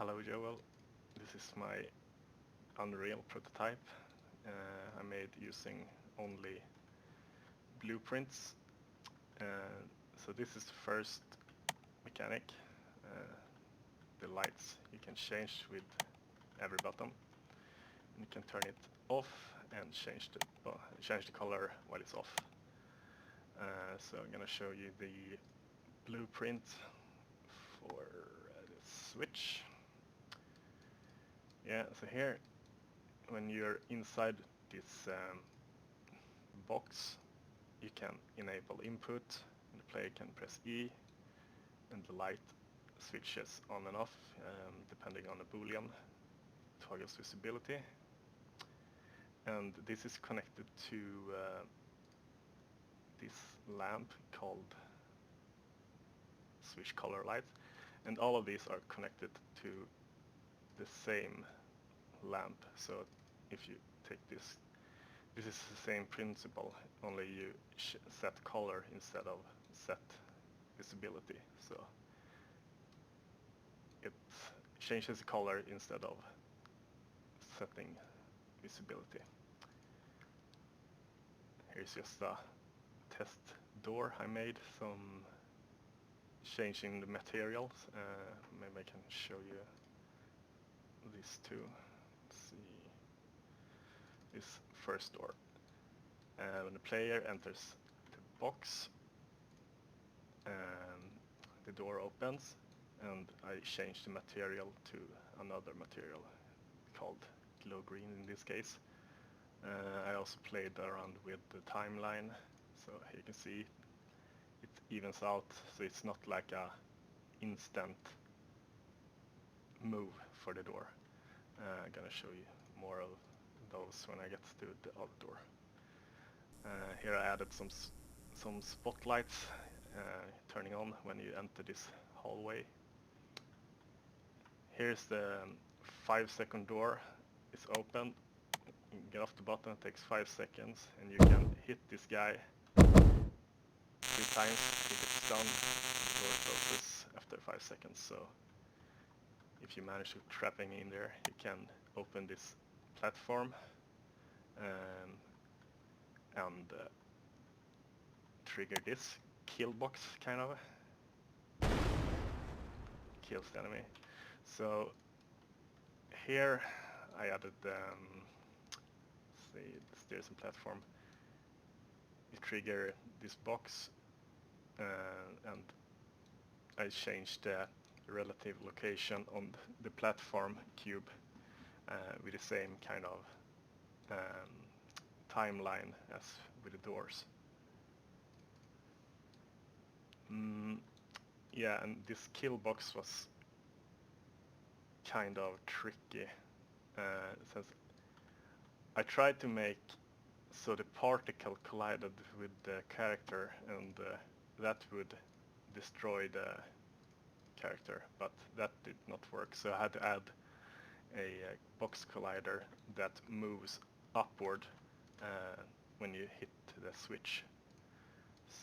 Hello Joel, this is my Unreal prototype I made using only blueprints. So this is the first mechanic. The lights you can change with every button. And you can turn it off and change the color while it's off. So I'm gonna show you the blueprint for the switch. Yeah, so here when you're inside this box, you can enable input, and the player can press E, and the light switches on and off depending on the boolean, toggles visibility. And this is connected to this lamp called switch color light, and all of these are connected to the same lamp. So if you take this is the same principle, only you set color instead of set visibility. So it changes the color instead of setting visibility. Here's just a test door I made, some changing the materials. Maybe I can show you these two. Let's see. This first door. When the player enters the box, the door opens, and I change the material to another material called glow green in this case. I also played around with the timeline, so you can see it evens out, so it's not like a instant move for the door. I'm gonna show you more of those when I get to the other door. Here I added some spotlights turning on when you enter this hallway. Here's the 5-second door. It's open. You get off the button, it takes 5 seconds, and you can hit this guy 3 times. He gets stunned, the door closes after 5 seconds. So if you manage to trap him in there, you can open this platform and trigger this kill box, kind of kills the enemy. So here I added the stairs and platform. You trigger this box and I changed the relative location on the platform cube with the same kind of timeline as with the doors. Yeah, and this kill box was kind of tricky since I tried to make so the particle collided with the character, and that would destroy the character, but that did not work, so I had to add a box collider that moves upward when you hit the switch.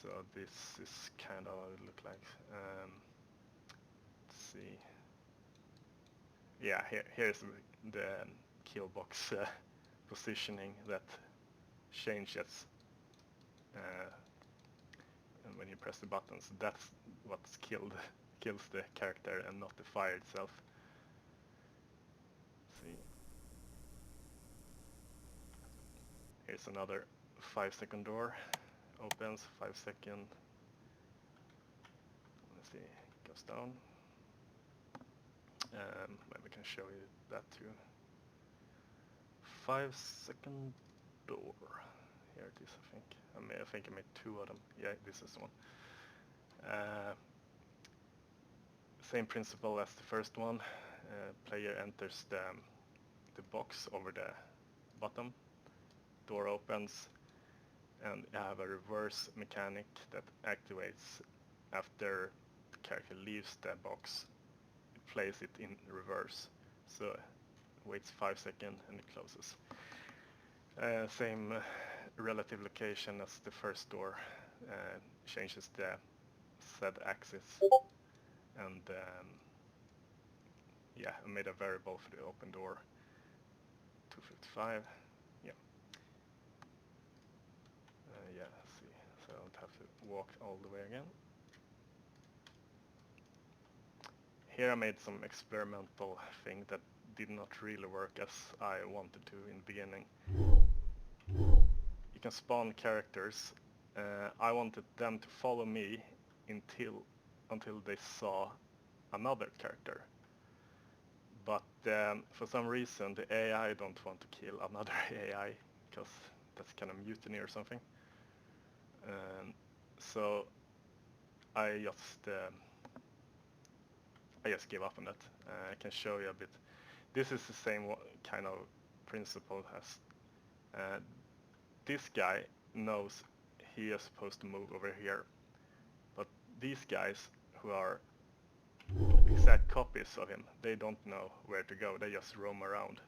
So this is kind of what it looked like. Let's see. Yeah, here's the kill box positioning that changes and when you press the buttons. That's what's kills the character and not the fire itself. Let's see. Here's another 5-second door. Opens, 5 seconds. Let's see, goes down. Maybe I can show you that too. 5-second door. Here it is, I think. I think I made 2 of them. Yeah, this is the one. Same principle as the first one. Player enters the box over the bottom. Door opens, and you have a reverse mechanic that activates after the character leaves the box. It plays it in reverse, so it waits 5 seconds and it closes. Same relative location as the first door, changes the Z axis, and yeah, I made a variable for the open door 255. Yeah. Yeah, let's see. So I don't have to walk all the way again. Here I made some experimental thing that did not really work as I wanted to in the beginning. You can spawn characters. I wanted them to follow me until they saw another character. But for some reason the AI don't want to kill another AI because that's kind of mutiny or something. So I just gave up on that. I can show you a bit. This is the same kind of principle as this guy knows he is supposed to move over here, but these guys who are exact copies of him, they don't know where to go, they just roam around.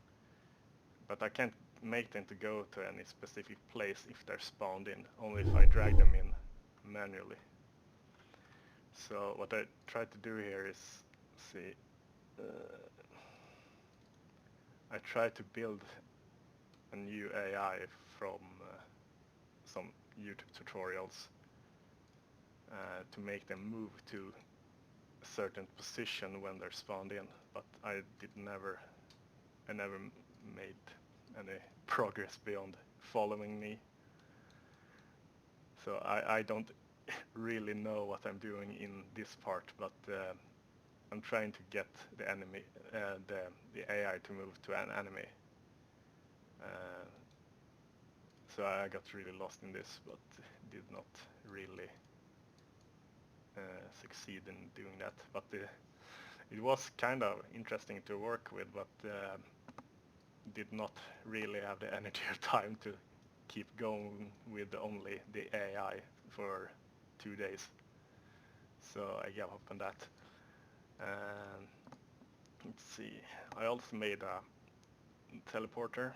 But I can't make them to go to any specific place if they're spawned in, only if I drag them in manually. So what I try to do here is, see, I try to build a new AI from some YouTube tutorials to make them move to a certain position when they're spawned in, but I never made any progress beyond following me. So I don't really know what I'm doing in this part, but I'm trying to get the enemy, the AI to move to an enemy. So I got really lost in this, but did not really succeed in doing that. But it was kind of interesting to work with, but did not really have the energy or time to keep going with only the AI for 2 days. So I gave up on that. Let's see, I also made a teleporter,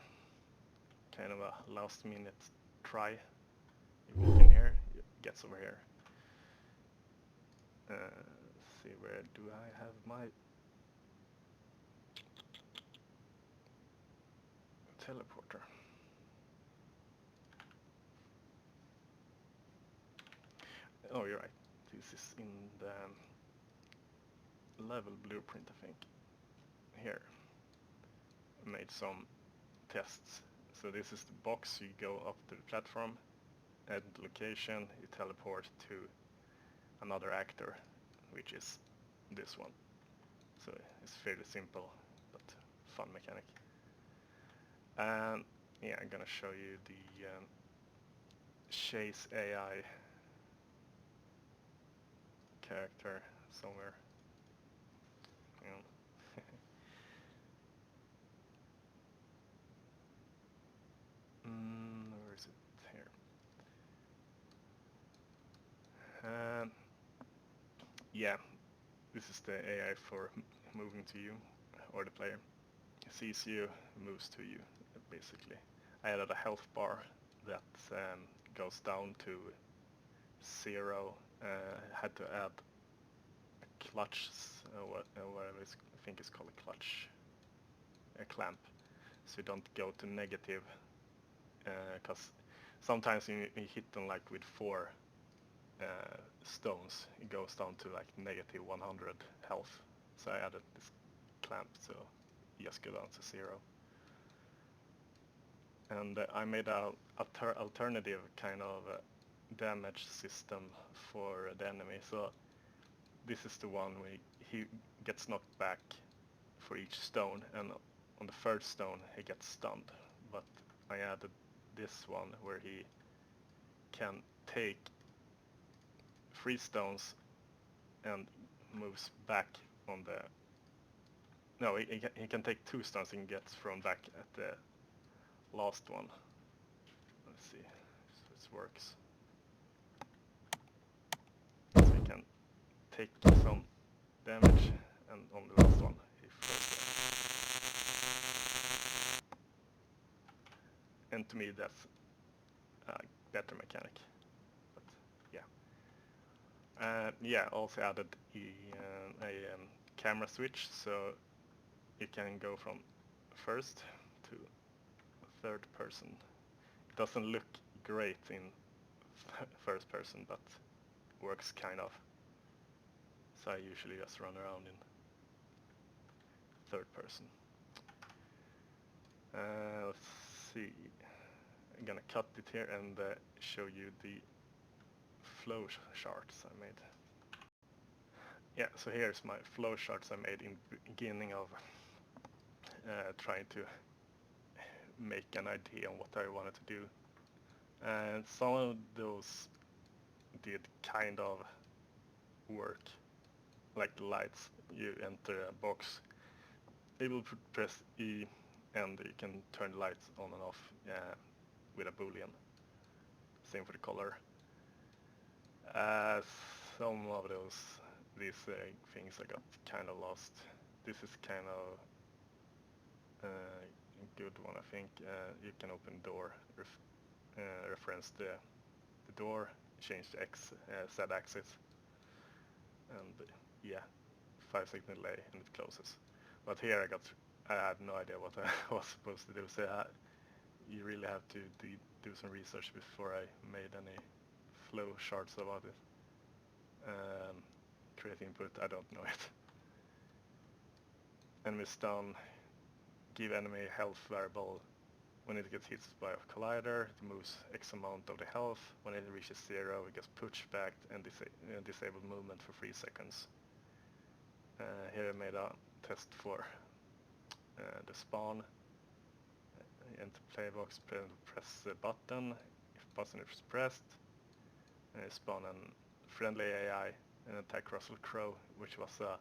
kind of a last minute try. You walk in here, it gets over here. Let's see, where do I have my teleporter? Oh, you're right. This is in the level blueprint, I think. Here, I made some tests. So this is the box. You go up to the platform, add location, you teleport to another actor, which is this one. So it's fairly simple, but fun mechanic. And yeah, I'm gonna show you the Chase AI character somewhere. Where is it? Here. Yeah, this is the AI for moving to you, or the player. Sees you, moves to you, basically. I added a health bar that goes down to 0. Had to add a clutch, whatever I think it's called a clutch, a clamp, so you don't go to negative, because sometimes you hit them like with 4 stones, it goes down to like negative 100 health. So I added this clamp, so you just go down to 0. And I made a alternative kind of damage system for the enemy. So this is the one where he gets knocked back for each stone, and on the third stone he gets stunned. But I added this one where he can take 3 stones and moves back on the... No, he can take 2 stones and gets thrown back at the last one. Let's see if this works. So he can take some damage, and on the last one he throws it. And to me that's a better mechanic. But yeah. Yeah, also added a camera switch, so it can go from first to third person. It doesn't look great in first person, but works kind of. So I usually just run around in third person. Let's see. I'm gonna cut it here and show you the flow charts I made. Yeah, so here's my flow charts I made in the beginning of trying to make an idea on what I wanted to do. And some of those did kind of work, like the lights. You enter a box, you will press E and you can turn the lights on and off with a boolean. Same for the color. Some of these things I got kind of lost. This is kind of a good one, I think. You can open door, reference the door, change the Z axis, and yeah, 5-second delay and it closes. But here I had no idea what I was supposed to do, so you really have to do some research before I made any flow charts about it. Create input, I don't know it. Enemy stun, give enemy health variable. When it gets hit by a collider, it moves X amount of the health. When it reaches 0, it gets pushed back and disable movement for 3 seconds. Here I made a test for the spawn. Enter playbox, press the button. If button is pressed, spawn a friendly AI and attack Russell Crowe, which was a